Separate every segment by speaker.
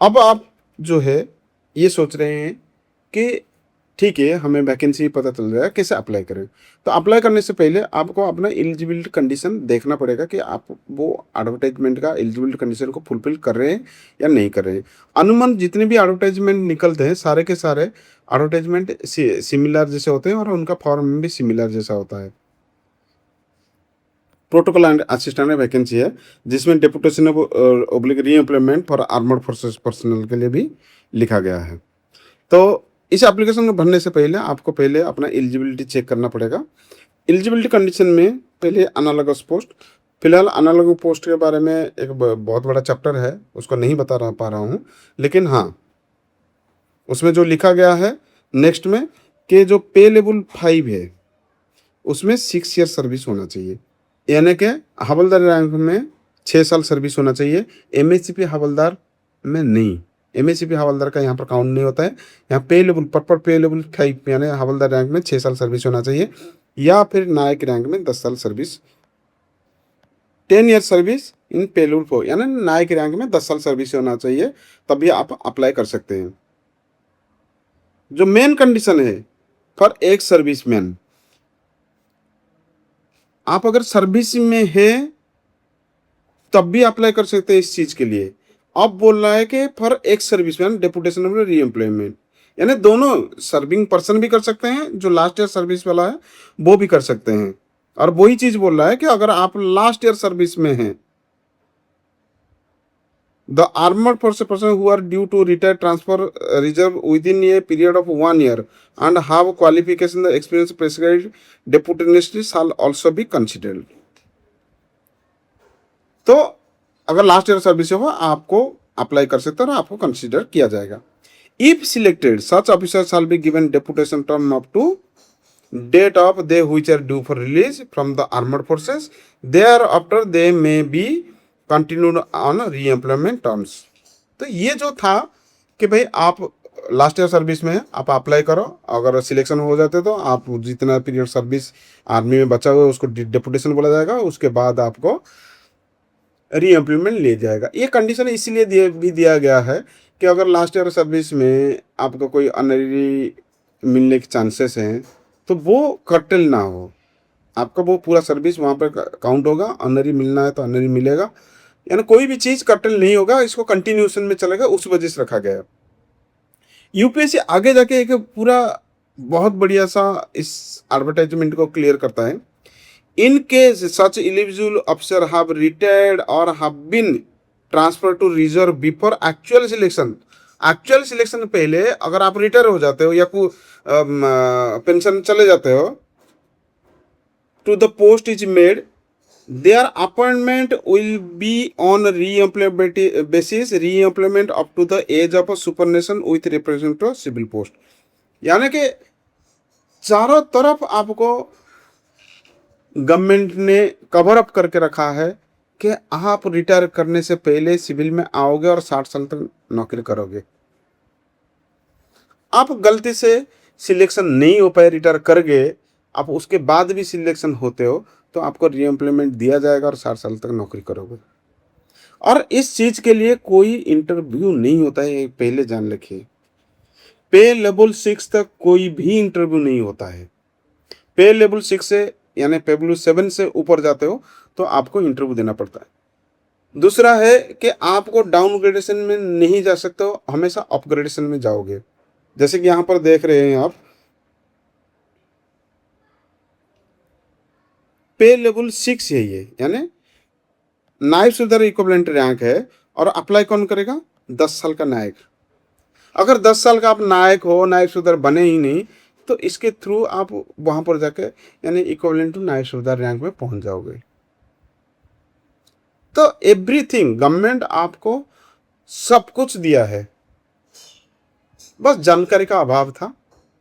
Speaker 1: अब आप जो है ये सोच रहे हैं कि ठीक है, हमें वैकेंसी पता चल रहा है, कैसे अप्लाई करें। तो अप्लाई करने से पहले आपको अपना एलिजिबिलिटी कंडीशन देखना पड़ेगा कि आप वो एडवर्टाइजमेंट का एलिजिबिलिटी कंडीशन को फुलफिल कर रहे हैं या नहीं कर रहे हैं। अनुमान जितने भी एडवर्टाइजमेंट निकलते हैं सारे के सारे एडवर्टाइजमेंट सिमिलर जैसे होते हैं और उनका फॉर्म भी सिमिलर जैसा होता है। प्रोटोकॉल एंड असिस्टेंट वैकेंसी है जिसमें डेपुटेशन ऑफ ओब्लिक री employment for armoured forces personal के लिए भी लिखा गया है। तो इस एप्लीकेशन में भरने से पहले आपको पहले अपना एलिजिबिलिटी चेक करना पड़ेगा। एलिजिबिलिटी कंडीशन में पहले एनालॉगस पोस्ट, फिलहाल एनालॉग पोस्ट के बारे में एक बहुत बड़ा चैप्टर है, उसको नहीं पा रहा हूँ, लेकिन हाँ उसमें जो लिखा गया है नेक्स्ट में कि जो पे लेवल 5 है उसमें 6 ईयर सर्विस होना चाहिए, यानी कि हवलदार रैंक में 6 साल सर्विस होना चाहिए। एमएससीपी हवलदार में नहीं, एमएससीपी हवलदार का यहाँ पर काउंट नहीं होता है। यहाँ पे लेवल पर पे लेवल 5 यानी हवलदार रैंक में 6 साल सर्विस होना चाहिए, या फिर नायक रैंक में 10 साल सर्विस, 10 ईयर सर्विस इन पे लेवल 4 यानी नायक रैंक में 10 साल सर्विस होना चाहिए, तभी आप अप्लाई कर सकते हैं। जो मेन कंडीशन है फॉर एक सर्विसमैन, आप अगर सर्विस में है तब भी अप्लाई कर सकते हैं इस चीज के लिए। अब बोल रहा है कि for ex serviceman deputation of री एम्प्लॉयमेंट, यानी दोनों सर्विंग पर्सन भी कर सकते हैं, जो लास्ट ईयर सर्विस वाला है वो भी कर सकते हैं। और वही चीज बोल रहा है कि अगर आप लास्ट ईयर सर्विस में हैं, the armed force person who are due to retire transfer reserve within a period of 1 year and have qualification the experience prescribed deputationally shall also be considered. तो अगर last year service हो आपको apply कर सकते हैं और आपको consider किया जाएगा। If selected such officer shall be given deputation term up to date of they which are due for release from the armoured forces, thereafter they may be continued on री employment terms. तो ये जो था कि भाई आप last year service में आप अप्लाई करो, अगर सिलेक्शन हो जाते तो आप जितना पीरियड सर्विस आर्मी में बचा हुआ है उसको डेपुटेशन बोला जाएगा, उसके बाद आपको री एम्प्लॉयमेंट ले जाएगा। ये कंडीशन इसलिए दिया गया है कि अगर लास्ट ईयर सर्विस में आपको कोई ऑनरी मिलने के चांसेस हैं तो वो कर्टेल ना हो, आपका वो पूरा सर्विस वहाँ पर काउंट होगा। ऑनरी मिलना है तो ऑनरी मिलेगा, यानी कोई भी चीज़ कर्टेल नहीं होगा, इसको कंटिन्यूशन में चलेगा, उस वजह से रखा गया है। यूपीएससी आगे जाके एक पूरा बहुत बढ़िया सा इस एडवर्टाइजमेंट को क्लियर करता है। In case such eligible officer have retired or have been transferred to reserve before actual selection, actual selection पहले अगर आप रिटायर हो जाते हो या पेंशन चले जाते हो, to the post is made, their appointment will be on री employment basis, re employment up to the age of superannuation with representative civil post. यानी कि चारों तरफ आपको गवर्नमेंट ने कवर अप करके रखा है कि आप रिटायर करने से पहले सिविल में आओगे और 60 साल तक नौकरी करोगे। आप गलती से सिलेक्शन नहीं हो पाए, रिटायर कर गए, आप उसके बाद भी सिलेक्शन होते हो तो आपको री एम्प्लॉयमेंट दिया जाएगा और 60 साल तक नौकरी करोगे। और इस चीज के लिए कोई इंटरव्यू नहीं होता है, ये पहले जान रखिए। पे लेवल 6 तक कोई भी इंटरव्यू नहीं होता है। पे लेवल 6 से यानी पे लेवल 7 से ऊपर जाते हो तो आपको इंटरव्यू देना पड़ता है। दूसरा है कि आपको डाउनग्रेडेशन में नहीं जा सकते हो, हमेशा अपग्रेडेशन में जाओगे। जैसे कि यहाँ पर देख रहे हैं आप, पे लेवल 6 है ये, यानी नायब सूबेदार इक्विवेलेंट रैंक है। और अप्लाई कौन करेगा? 10 साल का नायक। अगर 10 साल का आप नायक हो, नायब सूबेदार बने ही नहीं, तो इसके थ्रू आप वहां पर जाके यानी इक्विवेलेंट टू नायब सूबेदार रैंक में पहुंच जाओगे। तो एवरीथिंग गवर्नमेंट आपको सब कुछ दिया है, बस जानकारी का अभाव था,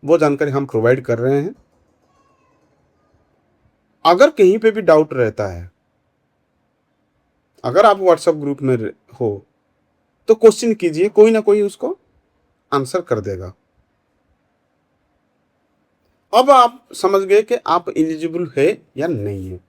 Speaker 1: वो जानकारी हम प्रोवाइड कर रहे हैं। अगर कहीं पे भी डाउट रहता है, अगर आप व्हाट्सएप ग्रुप में हो तो क्वेश्चन कीजिए, कोई ना कोई उसको आंसर कर देगा। अब आप समझ गए कि आप एलिजिबल है या नहीं है।